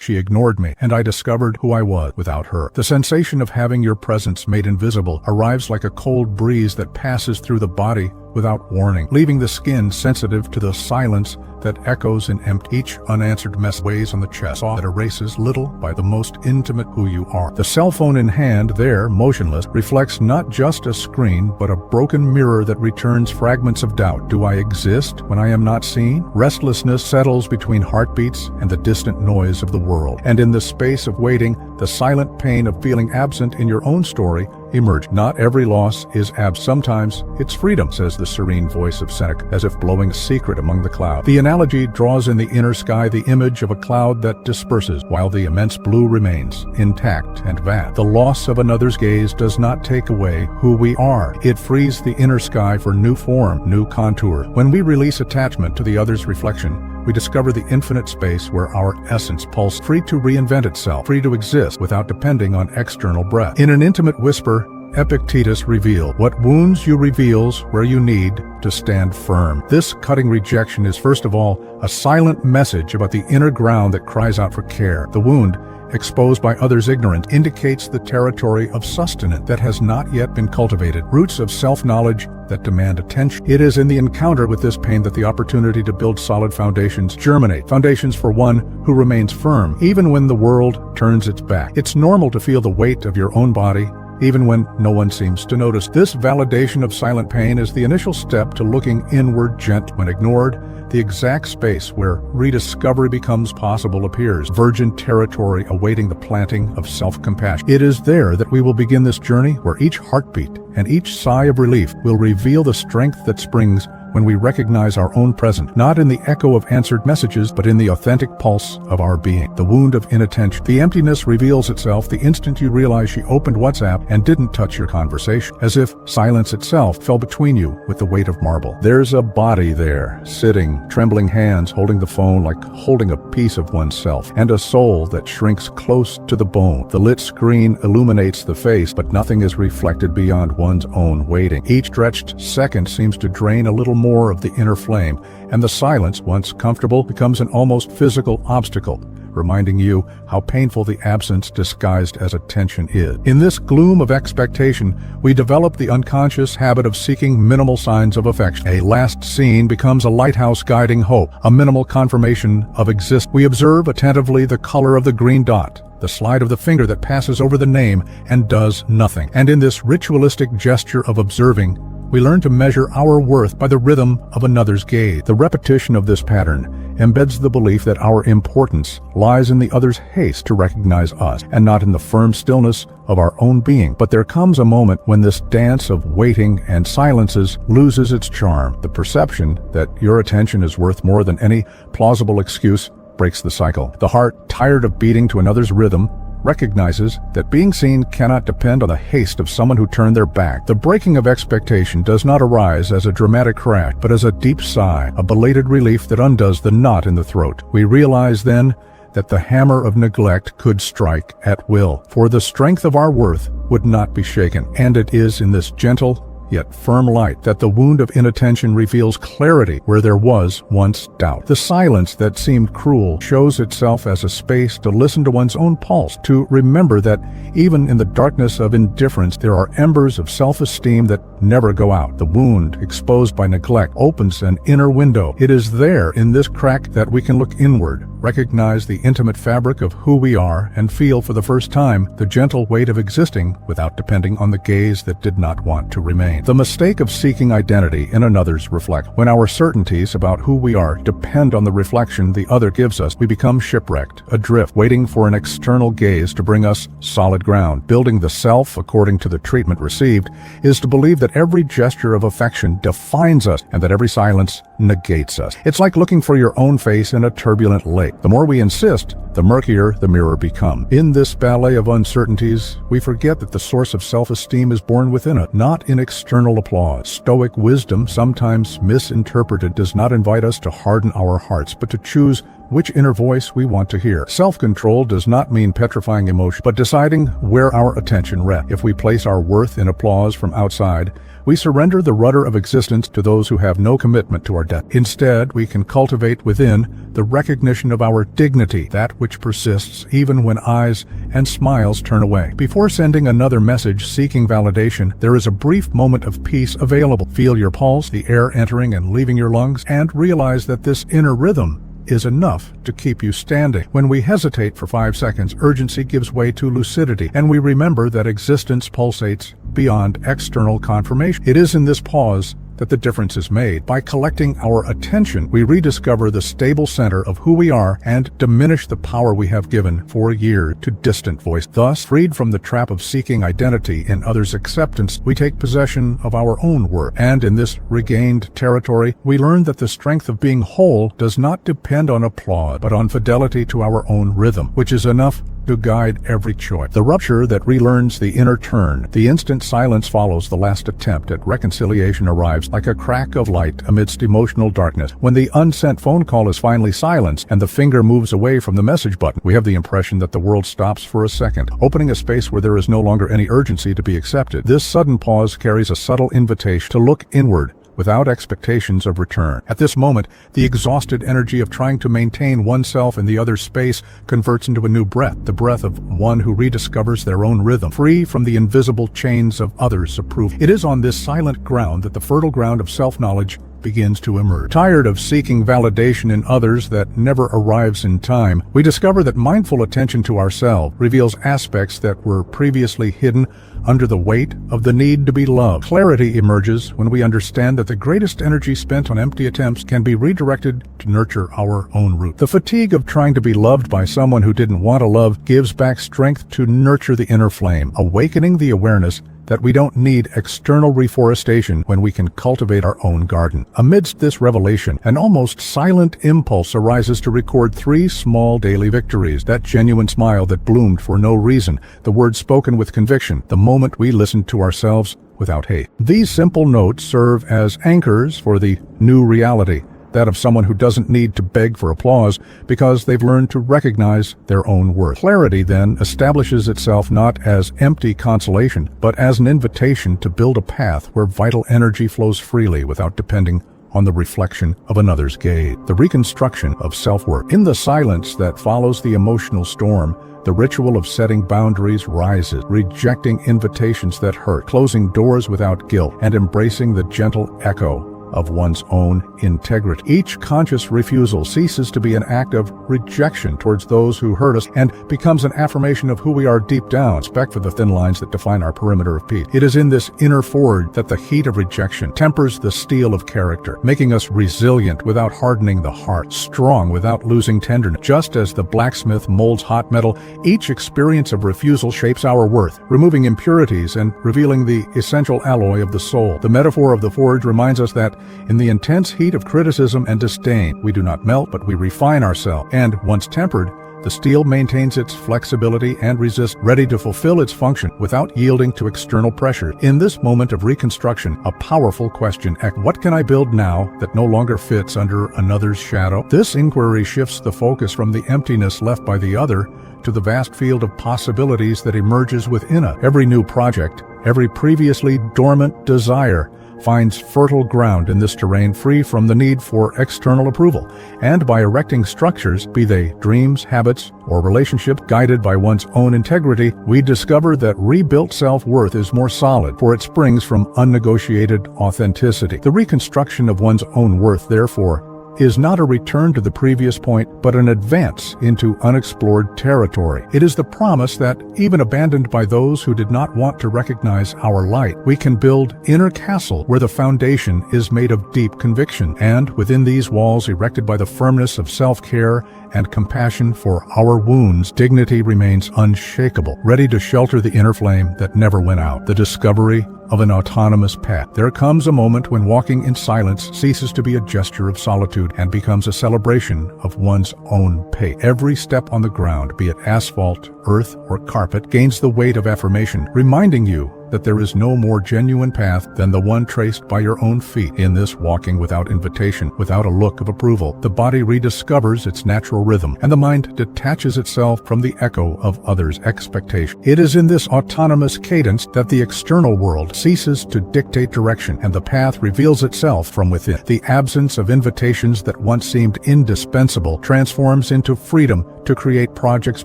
She ignored me, and I discovered who I was without her. The sensation of having your presence made invisible arrives like a cold breeze that passes through the body without warning, leaving the skin sensitive to the silence that echoes in empty. Each unanswered message weighs on the chest that erases little by the most intimate who you are. The cell phone in hand, there, motionless, reflects not just a screen, but a broken mirror that returns fragments of doubt. Do I exist when I am not seen? Restlessness settles between heartbeats and the distant noise of the world. And in the space of waiting, the silent pain of feeling absent in your own story emerge. Not every loss is absent. Sometimes it's freedom, says the serene voice of Seneca, as if blowing a secret among the clouds. The analogy draws in the inner sky the image of a cloud that disperses, while the immense blue remains, intact and vast. The loss of another's gaze does not take away who we are. It frees the inner sky for new form, new contour. When we release attachment to the other's reflection, we discover the infinite space where our essence pulses, free to reinvent itself, free to exist without depending on external breath. In an intimate whisper, Epictetus revealed, "What wounds you reveals where you need to stand firm." This cutting rejection is first of all a silent message about the inner ground that cries out for care. The wound, exposed by others' ignorance, indicates the territory of sustenance that has not yet been cultivated, roots of self-knowledge that demand attention. It is in the encounter with this pain that the opportunity to build solid foundations germinate, foundations for one who remains firm, even when the world turns its back. It's normal to feel the weight of your own body, even when no one seems to notice. This validation of silent pain is the initial step to looking inward. Gently. When ignored, the exact space where rediscovery becomes possible appears, virgin territory awaiting the planting of self-compassion. It is there that we will begin this journey, where each heartbeat and each sigh of relief will reveal the strength that springs when we recognize our own presence, not in the echo of answered messages, but in the authentic pulse of our being. The wound of inattention. The emptiness reveals itself the instant you realize she opened WhatsApp and didn't touch your conversation, as if silence itself fell between you with the weight of marble. There's a body there, sitting, trembling hands holding the phone like holding a piece of oneself, and a soul that shrinks close to the bone. The lit screen illuminates the face, but nothing is reflected beyond one's own waiting. Each stretched second seems to drain a little more of the inner flame, and the silence, once comfortable, becomes an almost physical obstacle, reminding you how painful the absence disguised as attention is. In this gloom of expectation, we develop the unconscious habit of seeking minimal signs of affection. A last scene becomes a lighthouse guiding hope, a minimal confirmation of existence. We observe attentively the color of the green dot, the slide of the finger that passes over the name and does nothing. And in this ritualistic gesture of observing, we learn to measure our worth by the rhythm of another's gaze. The repetition of this pattern embeds the belief that our importance lies in the other's haste to recognize us, and not in the firm stillness of our own being. But there comes a moment when this dance of waiting and silences loses its charm. The perception that your attention is worth more than any plausible excuse breaks the cycle. The heart, tired of beating to another's rhythm, recognizes that being seen cannot depend on the haste of someone who turned their back. The breaking of expectation does not arise as a dramatic crash, but as a deep sigh, a belated relief that undoes the knot in the throat. We realize then that the hammer of neglect could strike at will, for the strength of our worth would not be shaken. And it is in this gentle yet firm light that the wound of inattention reveals clarity where there was once doubt. The silence that seemed cruel shows itself as a space to listen to one's own pulse, to remember that even in the darkness of indifference there are embers of self-esteem that never go out. The wound exposed by neglect opens an inner window. It is there, in this crack, that we can look inward, recognize the intimate fabric of who we are, and feel for the first time the gentle weight of existing without depending on the gaze that did not want to remain. The mistake of seeking identity in another's reflect. When our certainties about who we are depend on the reflection the other gives us, we become shipwrecked, adrift, waiting for an external gaze to bring us solid ground. Building the self according to the treatment received is to believe that every gesture of affection defines us and that every silence negates us. It's like looking for your own face in a turbulent lake. The more we insist, the murkier the mirror becomes. In this ballet of uncertainties, we forget that the source of self-esteem is born within us, not in external applause. Stoic wisdom, sometimes misinterpreted, does not invite us to harden our hearts, but to choose which inner voice we want to hear. Self-control does not mean petrifying emotion, but deciding where our attention rests. If we place our worth in applause from outside, we surrender the rudder of existence to those who have no commitment to our debt. Instead, we can cultivate within the recognition of our dignity, that which persists even when eyes and smiles turn away. Before sending another message seeking validation, there is a brief moment of peace available. Feel your pulse, the air entering and leaving your lungs, and realize that this inner rhythm is enough to keep you standing. When we hesitate for 5 seconds, urgency gives way to lucidity, and we remember that existence pulsates beyond external confirmation. It is in this pause that the difference is made. By collecting our attention, we rediscover the stable center of who we are and diminish the power we have given for years to distant voice. Thus, freed from the trap of seeking identity in others' acceptance, we take possession of our own worth. And in this regained territory, we learn that the strength of being whole does not depend on applause, but on fidelity to our own rhythm, which is enough to guide every choice. The rupture that relearns the inner turn, the instant silence follows the last attempt at reconciliation arrives like a crack of light amidst emotional darkness. When the unsent phone call is finally silenced and the finger moves away from the message button, we have the impression that the world stops for a second, opening a space where there is no longer any urgency to be accepted. This sudden pause carries a subtle invitation to look inward, without expectations of return. At this moment, the exhausted energy of trying to maintain oneself in the other's space converts into a new breath, the breath of one who rediscovers their own rhythm, free from the invisible chains of others' approval. It is on this silent ground that the fertile ground of self-knowledge begins to emerge. Tired of seeking validation in others that never arrives in time, we discover that mindful attention to ourselves reveals aspects that were previously hidden under the weight of the need to be loved. Clarity emerges when we understand that the greatest energy spent on empty attempts can be redirected to nurture our own root. The fatigue of trying to be loved by someone who didn't want to love gives back strength to nurture the inner flame, awakening the awareness that we don't need external reforestation when we can cultivate our own garden. Amidst this revelation, an almost silent impulse arises to record 3 small daily victories: that genuine smile that bloomed for no reason, the words spoken with conviction, the moment we listened to ourselves without hate. These simple notes serve as anchors for the new reality, that of someone who doesn't need to beg for applause because they've learned to recognize their own worth. Clarity then establishes itself not as empty consolation, but as an invitation to build a path where vital energy flows freely without depending on the reflection of another's gaze. The reconstruction of self-worth. In the silence that follows the emotional storm, the ritual of setting boundaries rises, rejecting invitations that hurt, closing doors without guilt, and embracing the gentle echo of one's own integrity. Each conscious refusal ceases to be an act of rejection towards those who hurt us and becomes an affirmation of who we are deep down. Respect for the thin lines that define our perimeter of peace. It is in this inner forge that the heat of rejection tempers the steel of character, making us resilient without hardening the heart, strong without losing tenderness. Just as the blacksmith molds hot metal, each experience of refusal shapes our worth, removing impurities and revealing the essential alloy of the soul. The metaphor of the forge reminds us that in the intense heat of criticism and disdain, we do not melt, but we refine ourselves. And once tempered, the steel maintains its flexibility and resists, ready to fulfill its function without yielding to external pressure. In this moment of reconstruction, a powerful question: what can I build now that no longer fits under another's shadow? This inquiry shifts the focus from the emptiness left by the other to the vast field of possibilities that emerges within us. Every new project, every previously dormant desire, finds fertile ground in this terrain, free from the need for external approval. And by erecting structures, be they dreams, habits, or relationships guided by one's own integrity, we discover that rebuilt self-worth is more solid, for it springs from unnegotiated authenticity. The reconstruction of one's own worth, therefore, is not a return to the previous point, but an advance into unexplored territory. It is the promise that, even abandoned by those who did not want to recognize our light, we can build inner castle where the foundation is made of deep conviction. And within these walls, erected by the firmness of self-care and compassion for our wounds, dignity remains unshakable, ready to shelter the inner flame that never went out. The discovery of an autonomous path. There comes a moment when walking in silence ceases to be a gesture of solitude and becomes a celebration of one's own pace. Every step on the ground, be it asphalt, earth, or carpet, gains the weight of affirmation, reminding you that there is no more genuine path than the one traced by your own feet. In this walking without invitation, without a look of approval, the body rediscovers its natural rhythm, and the mind detaches itself from the echo of others' expectation. It is in this autonomous cadence that the external world ceases to dictate direction, and the path reveals itself from within. The absence of invitations that once seemed indispensable transforms into freedom to create projects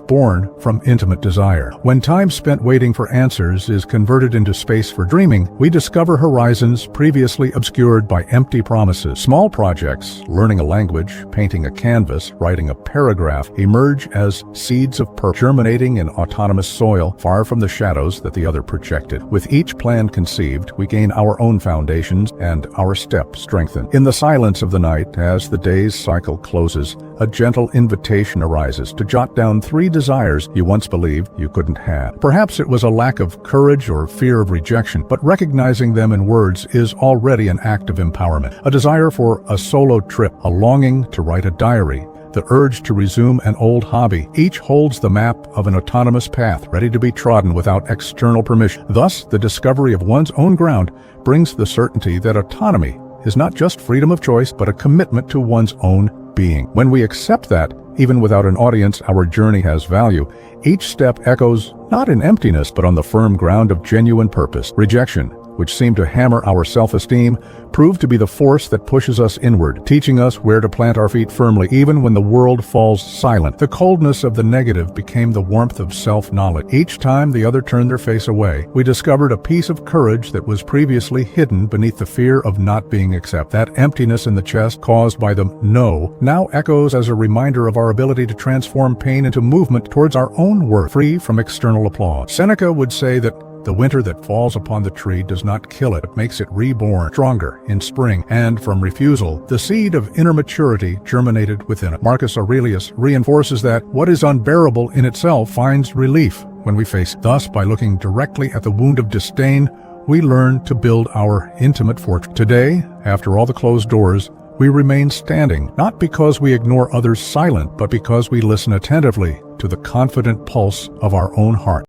born from intimate desire. When time spent waiting for answers is converted into space for dreaming, we discover horizons previously obscured by empty promises. Small projects, learning a language, painting a canvas, writing a paragraph, emerge as seeds of purpose, germinating in autonomous soil, far from the shadows that the other projected. With each plan conceived, we gain our own foundations and our steps strengthen. In the silence of the night, as the day's cycle closes, a gentle invitation arises to jot down 3 desires you once believed you couldn't have. Perhaps it was a lack of courage or fear of rejection, but recognizing them in words is already an act of empowerment. A desire for a solo trip, a longing to write a diary, the urge to resume an old hobby. Each holds the map of an autonomous path, ready to be trodden without external permission. Thus, the discovery of one's own ground brings the certainty that autonomy is not just freedom of choice, but a commitment to one's own being. When we accept that, even without an audience, our journey has value. Each step echoes not in emptiness, but on the firm ground of genuine purpose. Rejection, which seemed to hammer our self-esteem, proved to be the force that pushes us inward, teaching us where to plant our feet firmly even when the world falls silent. The coldness of the negative became the warmth of self-knowledge. Each time the other turned their face away, we discovered a piece of courage that was previously hidden beneath the fear of not being accepted. That emptiness in the chest caused by the no now echoes as a reminder of our ability to transform pain into movement towards our own worth, free from external applause. Seneca would say that the winter that falls upon the tree does not kill it, it makes it reborn, stronger in spring, and from refusal, the seed of inner maturity germinated within it. Marcus Aurelius reinforces that what is unbearable in itself finds relief when we face it. Thus, by looking directly at the wound of disdain, we learn to build our intimate fortress. Today, after all the closed doors, we remain standing, not because we ignore others' silence, but because we listen attentively to the confident pulse of our own heart.